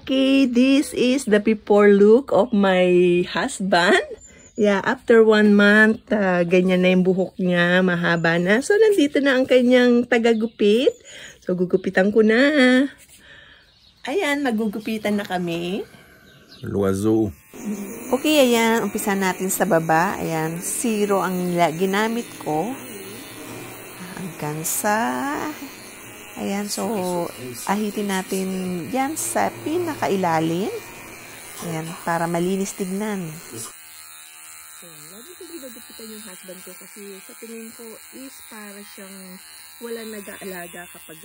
Okay, this is the before look of my husband. Yeah, after 1 month, ganyan na yung buhok niya, mahaba na. So, nandito na ang kanyang tagagupit. So, gugupitan ko na. Ayan, magugupitan na kami. L'oiseau. Okay, ayan, umpisa natin sa baba. Ayan, 0 ang ginamit ko. Hanggang sa... Ayan, so, ahitin natin yan sa pinakailalim. Ayan, para malinis tignan. So, lagi ko ginagupitan yung husband ko kasi sa tingin ko is para siyang wala nag-aalaga kapag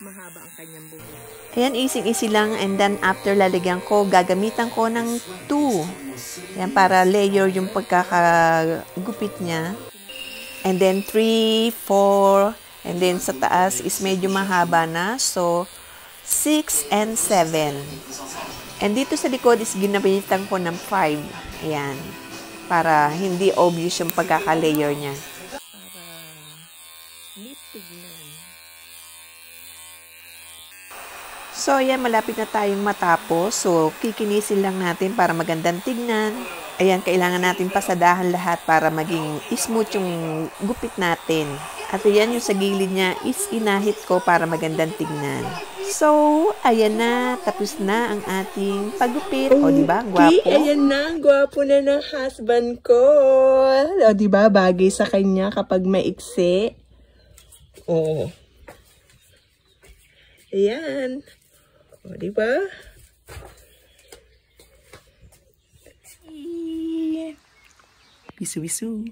mahaba ang kanyang buhok. Ayan, easy lang. And then, after lalagyan ko, gagamitan ko ng 2. Ayan, para layer yung pagkakagupit niya. And then, 3, 4, and then sa taas is medyo mahaba na. So, 6 and 7. And dito sa likod is ginamitan ko ng 5. Ayan. Para hindi obvious yung pagkaka-layer niya. Para neat tignan. So, ayan, malapit na tayong matapos. So, kikinisin lang natin para magandang tignan. Ayan, kailangan natin pasadahan lahat para maging smooth yung gupit natin. At ayan, yung sa gilid niya is inahit ko para magandang tignan. So, ayan na. Tapos na ang ating paggupit. O, diba? Gwapo. Okay, ayan na. Gwapo na ng husband ko. O, diba? Bagay sa kanya kapag maiksi. O. Ayan. O, diba? Bisu-bisu.